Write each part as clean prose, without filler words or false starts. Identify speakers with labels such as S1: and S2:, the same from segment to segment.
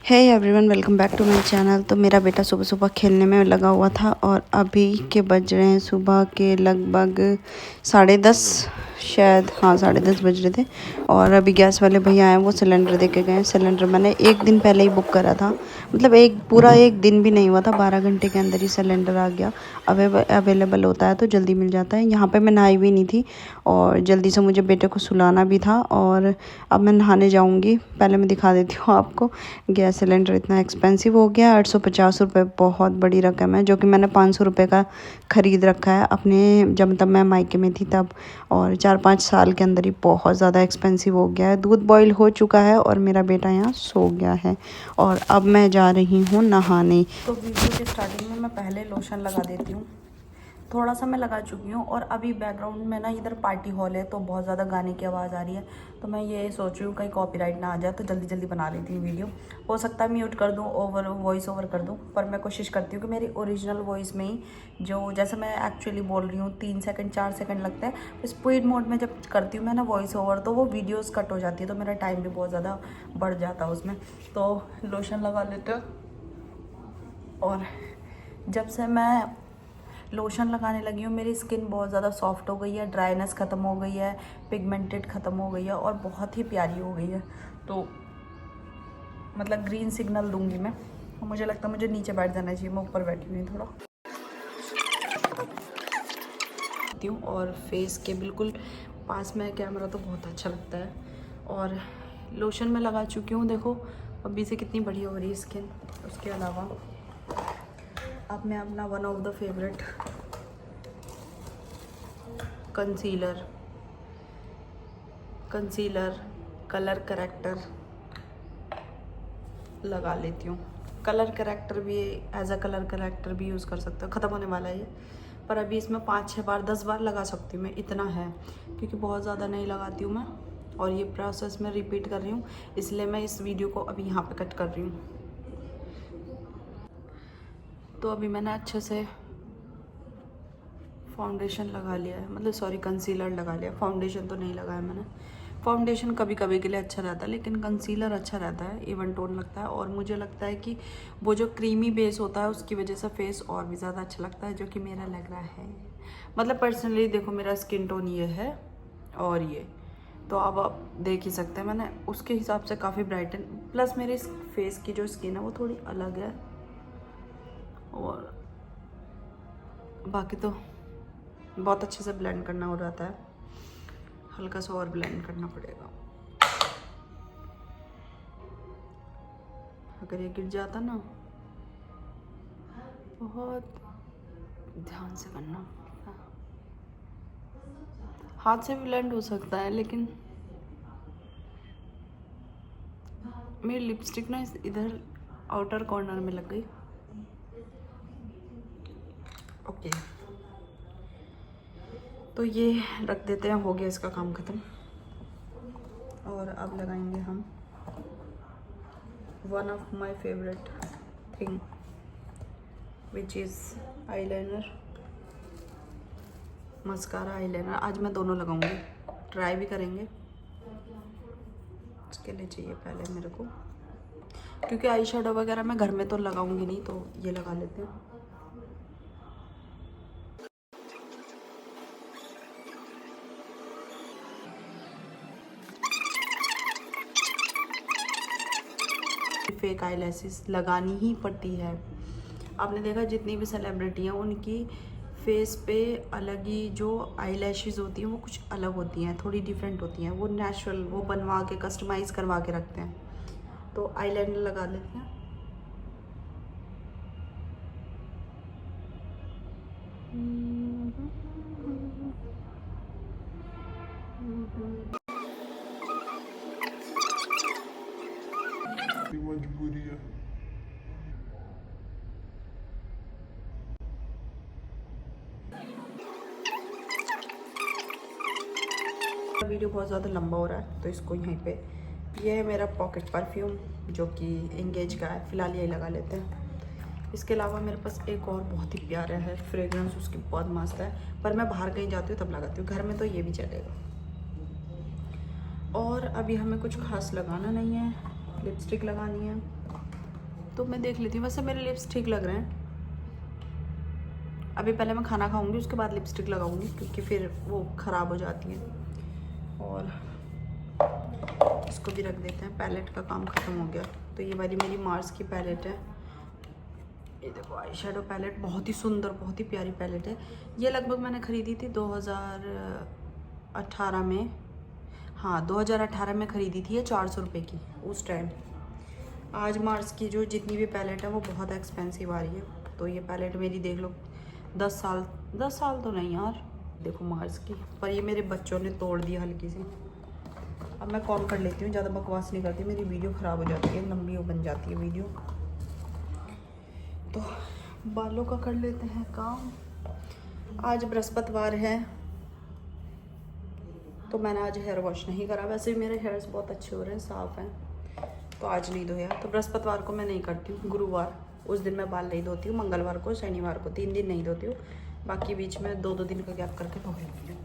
S1: Hey everyone, welcome back to my channel. तो मेरा बेटा सुबह सुबह खेलने में लगा हुआ था और अभी के बज रहे हैं सुबह के लगभग 10:30, शायद हाँ 10:30 बज रहे थे। और अभी गैस वाले भैया आए, वो सिलेंडर दे के गए। सिलेंडर मैंने एक दिन पहले ही बुक करा था, मतलब एक दिन भी नहीं हुआ था, 12 घंटे के अंदर ही सिलेंडर आ गया। अवेलेबल होता है तो जल्दी मिल जाता है। यहाँ पे मैं नहाई भी नहीं थी और जल्दी से मुझे बेटे को सुलाना भी था और अब मैं नहाने जाऊँगी। पहले मैं दिखा देती हूँ आपको। गैस सिलेंडर इतना एक्सपेंसिव हो गया, 850 रुपये, बहुत बड़ी रकम है, जो कि मैंने 500 रुपये का ख़रीद रखा है अपने, जब तब मैं मायके में थी तब। और 4-5 साल के अंदर ही बहुत ज़्यादा एक्सपेंसिव हो गया है। दूध बॉईल हो चुका है और मेरा बेटा यहाँ सो गया है और अब मैं जा रही हूँ नहाने। तो वीडियो के स्टार्टिंग में मैं पहले लोशन लगा देती हूँ। थोड़ा सा मैं लगा चुकी हूँ और अभी बैकग्राउंड में ना इधर पार्टी हॉल है तो बहुत ज़्यादा गाने की आवाज़ आ रही है। तो मैं ये सोच रही हूँ कहीं कॉपीराइट ना आ जाए, तो जल्दी जल्दी बना लेती हूँ वीडियो। हो सकता है म्यूट कर दूँ, वॉइस ओवर कर दूँ, पर मैं कोशिश करती हूँ कि मेरी ओरिजिनल वॉइस में ही, जो जैसे मैं एक्चुअली बोल रही हूँ 3 सेकंड 4 सेकंड लगता है, स्पीड मोड में जब करती हूँ मैं ना वॉइस ओवर, तो वो वीडियोज़ कट हो जाती है, तो मेरा टाइम भी बहुत ज़्यादा बढ़ जाता है उसमें। तो लोशन लगा लेते हैं। और जब से मैं लोशन लगाने लगी हूँ मेरी स्किन बहुत ज़्यादा सॉफ्ट हो गई है, ड्राइनेस ख़त्म हो गई है, पिगमेंटेड ख़त्म हो गई है और बहुत ही प्यारी हो गई है। तो मतलब ग्रीन सिग्नल दूंगी मैं। मुझे लगता है मुझे नीचे बैठ जाना चाहिए, मैं ऊपर बैठी हुई हूँ थोड़ा हूँ। और फेस के बिल्कुल पास में कैमरा तो बहुत अच्छा लगता है। और लोशन मैं लगा चुकी हूँ, देखो अभी से कितनी बढ़िया हो रही है स्किन। उसके अलावा अब मैं अपना one of the favourite concealer colour corrector लगा लेती हूँ। कलर करेक्टर भी एज अ कलर करेक्टर भी यूज़ कर सकते हो, ख़त्म होने वाला है ये, पर अभी इसमें 5-6 बार 10 बार लगा सकती हूँ मैं, इतना है, क्योंकि बहुत ज़्यादा नहीं लगाती हूँ मैं। और ये प्रोसेस मैं रिपीट कर रही हूँ, इसलिए मैं इस वीडियो को अभी यहाँ पे कट कर रही हूँ। तो अभी मैंने अच्छे से फाउंडेशन लगा लिया है, मतलब सॉरी कंसीलर लगा लिया, फाउंडेशन तो नहीं लगाया मैंने। फाउंडेशन कभी कभी के लिए अच्छा रहता है, लेकिन कंसीलर अच्छा रहता है, इवन टोन लगता है। और मुझे लगता है कि वो जो क्रीमी बेस होता है उसकी वजह से फेस और भी ज़्यादा अच्छा लगता है, जो कि मेरा लग रहा है। मतलब पर्सनली देखो, मेरा स्किन टोन ये है और ये तो अब आप देख ही सकते हैं, मैंने उसके हिसाब से काफ़ी ब्राइटन, प्लस मेरे फेस की जो स्किन है वो थोड़ी अलग है। और बाकी तो बहुत अच्छे से ब्लेंड करना हो जाता है, हल्का सा और ब्लेंड करना पड़ेगा। अगर ये गिर जाता ना, बहुत ध्यान से करना पड़ता। हाथ से भी ब्लेंड हो सकता है, लेकिन मेरी लिपस्टिक ना इधर आउटर कॉर्नर में लग गई। ओके, तो ये रख देते हैं, हो गया इसका काम ख़त्म। और अब लगाएंगे हम one of my favourite thing, which is eyeliner, mascara eyeliner. आज मैं दोनों लगाऊंगी, ट्राई भी करेंगे। उसके लिए चाहिए पहले मेरे को, क्योंकि आई शेडो वगैरह मैं घर में तो लगाऊंगी नहीं, तो ये लगा लेते हैं। फेक आई लैशेस लगानी ही पड़ती है। आपने देखा जितनी भी सेलिब्रिटी हैं उनकी फेस पे अलग ही जो आई लैशेज़ होती हैं वो कुछ अलग होती हैं, थोड़ी डिफरेंट होती हैं, वो नेचुरल, वो बनवा के कस्टमाइज़ करवा के रखते हैं। तो आईलाइनर लगा लेते हैं। मजबूरी है। वीडियो बहुत ज़्यादा लंबा हो रहा है तो इसको यहीं पे, ये है मेरा पॉकेट परफ्यूम जो कि एंगेज का है, फिलहाल यही लगा लेते हैं। इसके अलावा मेरे पास एक और बहुत ही प्यारा है फ्रेग्रेंस, उसकी बहुत मस्त है, पर मैं बाहर कहीं जाती हूँ तब लगाती हूँ, घर में तो ये भी चलेगा। और अभी हमें कुछ खास लगाना नहीं है, लिपस्टिक लगानी है तो मैं देख लेती हूँ। वैसे मेरे लिप्स ठीक लग रहे हैं। अभी पहले मैं खाना खाऊंगी, उसके बाद लिपस्टिक लगाऊंगी, क्योंकि फिर वो ख़राब हो जाती है। और इसको भी रख देते हैं। पैलेट का काम ख़त्म हो गया। तो ये वाली मेरी मार्स की पैलेट है। ये देखो आई शेडो पैलेट, बहुत ही सुंदर, बहुत ही प्यारी पैलेट है। ये लगभग मैंने ख़रीदी थी 2018 में। हाँ 2018 में ख़रीदी थी ये 400 रुपये की उस टाइम। आज मार्स की जो जितनी भी पैलेट है वो बहुत एक्सपेंसिव आ रही है। तो ये पैलेट मेरी देख लो 10 साल तो नहीं यार, देखो मार्स की। पर ये मेरे बच्चों ने तोड़ दी हल्की सी। अब मैं कॉल कर लेती हूँ, ज़्यादा बकवास नहीं करती, मेरी वीडियो ख़राब हो जाती है, लंबी हो बन जाती है वीडियो। तो बालों का कर लेते हैं काम। आज बृहस्पतिवार है तो मैंने आज हेयर वॉश नहीं करा। वैसे भी मेरे हेयर्स बहुत अच्छे हो रहे हैं, साफ़ हैं, तो आज नहीं धोया। तो बृहस्पतिवार को मैं नहीं करती हूँ, गुरुवार उस दिन मैं बाल नहीं धोती हूँ, मंगलवार को, शनिवार को, 3 दिन नहीं धोती हूँ। बाकी बीच में 2-2 दिन का गैप करके धो लेती हूँ।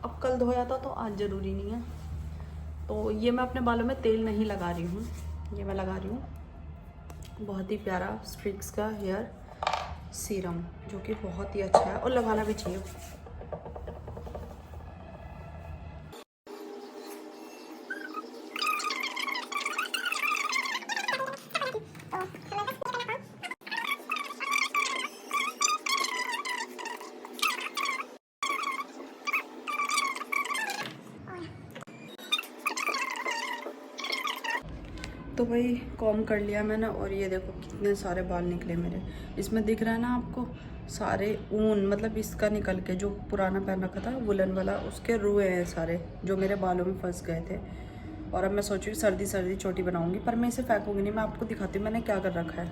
S1: अब कल धोया था तो आज ज़रूरी नहीं है। तो ये मैं अपने बालों में तेल नहीं लगा रही हूँ, ये मैं लगा रही हूँ बहुत ही प्यारा स्ट्रिक्स का हेयर सीरम, जो कि बहुत ही अच्छा है और लगाना भी चाहिए। तो भाई कॉम कर लिया मैंने और ये देखो कितने सारे बाल निकले मेरे। इसमें दिख रहा है ना आपको, सारे ऊन, मतलब इसका निकल के जो पुराना पहन रखा था वुलन वाला, उसके रुए हैं सारे, जो मेरे बालों में फंस गए थे। और अब मैं सोचूँ सर्दी चोटी बनाऊंगी, पर मैं इसे फेंकूंगी नहीं, मैं आपको दिखाती हूँ मैंने क्या कर रखा है।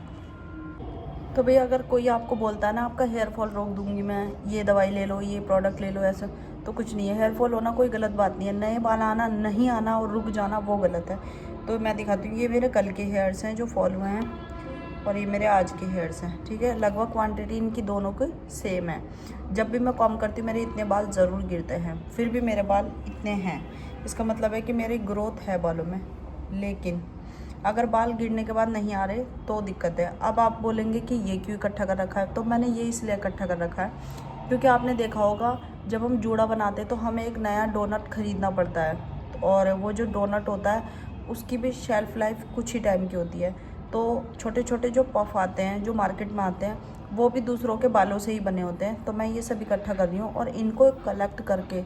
S1: तो भैया अगर कोई आपको बोलता है ना आपका हेयर फॉल रोक दूंगी मैं, ये दवाई ले लो, ये प्रोडक्ट ले लो, ऐसा तो कुछ नहीं है। हेयर फॉल होना कोई गलत बात नहीं है, नए बाल आना, नहीं आना और रुक जाना वो गलत है। तो मैं दिखाती हूँ, ये मेरे कल के हेयर्स हैं जो फॉल हुए हैं और ये मेरे आज के हेयर्स हैं, ठीक है। लगभग क्वांटिटी इनकी दोनों की सेम है। जब भी मैं कॉम करती हूँ मेरे इतने बाल ज़रूर गिरते हैं, फिर भी मेरे बाल इतने हैं, इसका मतलब है कि मेरी ग्रोथ है बालों में। लेकिन अगर बाल गिरने के बाद नहीं आ रहे तो दिक्कत है। अब आप बोलेंगे कि ये क्यों इकट्ठा कर रखा है, तो मैंने ये इसलिए इकट्ठा कर रखा है क्योंकि आपने देखा होगा जब हम जूड़ा बनाते हैं तो हमें एक नया डोनट ख़रीदना पड़ता है, और वो जो डोनट होता है उसकी भी शेल्फ़ लाइफ कुछ ही टाइम की होती है। तो छोटे छोटे जो पफ आते हैं जो मार्केट में आते हैं वो भी दूसरों के बालों से ही बने होते हैं। तो मैं ये सब इकट्ठा कर रही हूँ और इनको कलेक्ट करके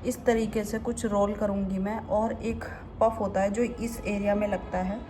S1: इस तरीके से कुछ रोल करूँगी मैं। और एक पफ होता है जो इस एरिया में लगता है,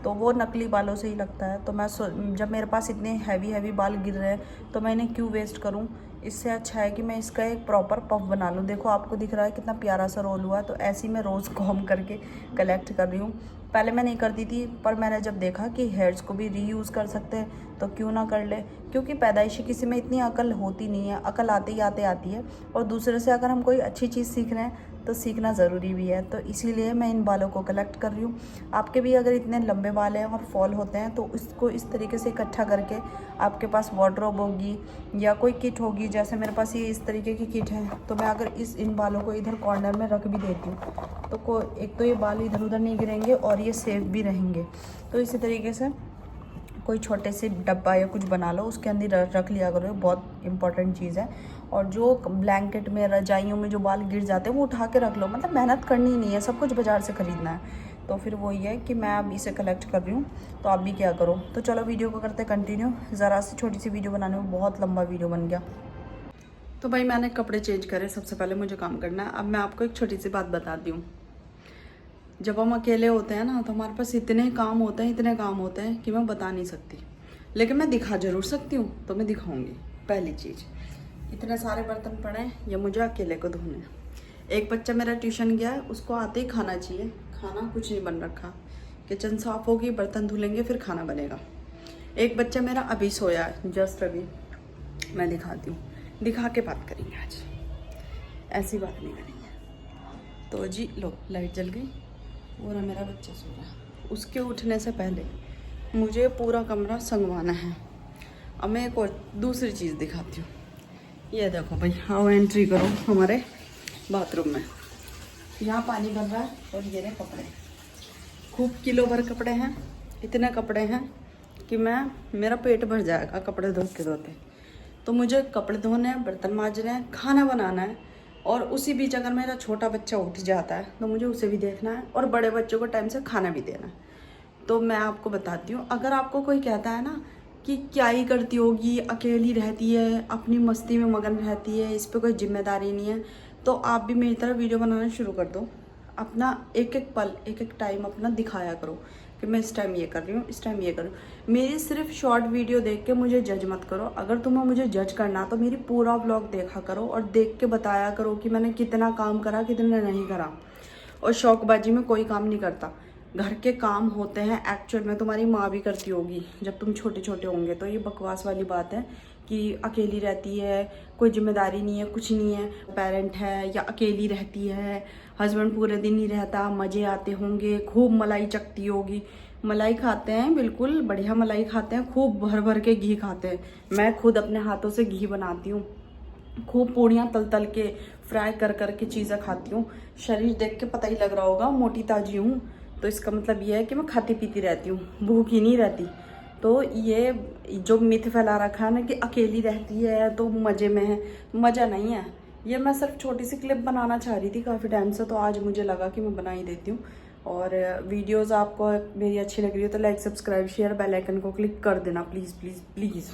S1: तो वो नकली बालों से ही लगता है। तो मैं जब मेरे पास इतने हैवी बाल गिर रहे हैं तो मैं इन्हें क्यों वेस्ट करूं। इससे अच्छा है कि मैं इसका एक प्रॉपर पफ बना लूं। देखो आपको दिख रहा है कितना प्यारा सा रोल हुआ है। तो ऐसे ही मैं रोज़ कॉम करके कलेक्ट कर रही हूँ। पहले मैं नहीं करती थी, पर मैंने जब देखा कि हेयर्स को भी रीयूज़ कर सकते हैं तो क्यों ना कर ले। क्योंकि पैदाइशी किसी में इतनी अकल होती नहीं है, अकल आते ही आती है। और दूसरे से अगर हम कोई अच्छी चीज़ सीख रहे हैं तो सीखना ज़रूरी भी है। तो इसीलिए मैं इन बालों को कलेक्ट कर रही हूँ। आपके भी अगर इतने लंबे बाल हैं और फॉल होते हैं तो इसको इस तरीके से इकट्ठा करके आपके पास वार्डरोब होगी या कोई किट होगी, जैसे मेरे पास ये इस तरीके की किट है, तो मैं अगर इन बालों को इधर कॉर्नर में रख भी देती हूँ तो एक तो ये बाल इधर उधर नहीं गिरेंगे और ये सेफ भी रहेंगे। तो इसी तरीके से कोई छोटे से डब्बा या कुछ बना लो, उसके अंदर रख लिया करो, बहुत इंपॉर्टेंट चीज़ है। और जो ब्लैंकेट में, रजाइयों में जो बाल गिर जाते हैं वो उठा के रख लो, मतलब मेहनत करनी ही नहीं है, सब कुछ बाज़ार से ख़रीदना है। तो फिर वही है कि मैं अब इसे कलेक्ट कर रही हूँ, तो आप भी क्या करो। तो चलो वीडियो को करते कंटिन्यू। ज़रा सी छोटी सी वीडियो बनाने में बहुत लंबा वीडियो बन गया। तो भाई मैंने कपड़े चेंज करे, सबसे पहले मुझे काम करना है। अब मैं आपको एक छोटी सी बात बताती हूँ। जब हम अकेले होते हैं ना तो हमारे पास इतने काम होते हैं कि मैं बता नहीं सकती, लेकिन मैं दिखा ज़रूर सकती हूँ। तो मैं दिखाऊंगी। पहली चीज़, इतने सारे बर्तन पड़े हैं, ये मुझे अकेले को धोने हैं। एक बच्चा मेरा ट्यूशन गया है, उसको आते ही खाना चाहिए, खाना कुछ नहीं बन रखा। किचन साफ़ होगी, बर्तन धुलेंगे, फिर खाना बनेगा। एक बच्चा मेरा अभी सोया है, जस्ट अभी। मैं दिखाती हूँ, दिखा के बात करेंगे आज, ऐसी बात नहीं करेंगे। तो जी लो, लाइट जल गई और मेरा बच्चा सो रहा। उसके उठने से पहले मुझे पूरा कमरा संगवाना है। अब मैं एक और दूसरी चीज़ दिखाती हूँ। ये देखो भाई, आओ एंट्री करो हमारे बाथरूम में। यहाँ पानी भर रहा है और ये रहे कपड़े, खूब किलो भर कपड़े हैं। इतने कपड़े हैं कि मेरा पेट भर जाएगा कपड़े धोते धोते। तो मुझे कपड़े धोने हैं, बर्तन मांजने हैं, खाना बनाना है, और उसी बीच अगर मेरा छोटा बच्चा उठ जाता है तो मुझे उसे भी देखना है और बड़े बच्चों को टाइम से खाना भी देना है। तो मैं आपको बताती हूँ, अगर आपको कोई कहता है ना कि क्या ही करती होगी, अकेली रहती है, अपनी मस्ती में मगन रहती है, इस पर कोई जिम्मेदारी नहीं है, तो आप भी मेरी तरह वीडियो बनाना शुरू कर दो। अपना एक एक पल, एक एक टाइम अपना दिखाया करो कि मैं इस टाइम ये कर रही हूँ, इस टाइम ये कर रही हूँ। मेरी सिर्फ शॉर्ट वीडियो देख के मुझे जज मत करो। अगर तुम्हें मुझे जज करना तो मेरी पूरा व्लॉग देखा करो और देख के बताया करो कि मैंने कितना काम करा, कितना नहीं करा। और शौकबाजी में कोई काम नहीं करता, घर के काम होते हैं एक्चुअल में, तुम्हारी माँ भी करती होगी जब तुम छोटे छोटे होंगे। तो ये बकवास वाली बात है कि अकेली रहती है, कोई जिम्मेदारी नहीं है, कुछ नहीं है, पेरेंट है या अकेली रहती है, हस्बैंड पूरे दिन ही रहता, मज़े आते होंगे, खूब मलाई चखती होगी। मलाई खाते हैं, बिल्कुल बढ़िया मलाई खाते हैं, खूब भर भर के घी खाते हैं। मैं खुद अपने हाथों से घी बनाती हूँ, खूब पूड़ियाँ तल तल के फ्राई कर कर के चीज़ें खाती हूँ। शरीर देख के पता ही लग रहा होगा मोटी ताजी हूँ, तो इसका मतलब ये है कि मैं खाती पीती रहती हूँ, भूखी नहीं रहती। तो ये जो मिथ फैला रखा है ना कि अकेली रहती है तो मज़े में है, मज़ा नहीं है। ये मैं सिर्फ छोटी सी क्लिप बनाना चाह रही थी काफ़ी टाइम से, तो आज मुझे लगा कि मैं बना ही देती हूँ। और वीडियोज़ आपको मेरी अच्छी लग रही है तो like, subscribe, share, bell icon को क्लिक कर देना प्लीज़ प्लीज़ प्लीज़।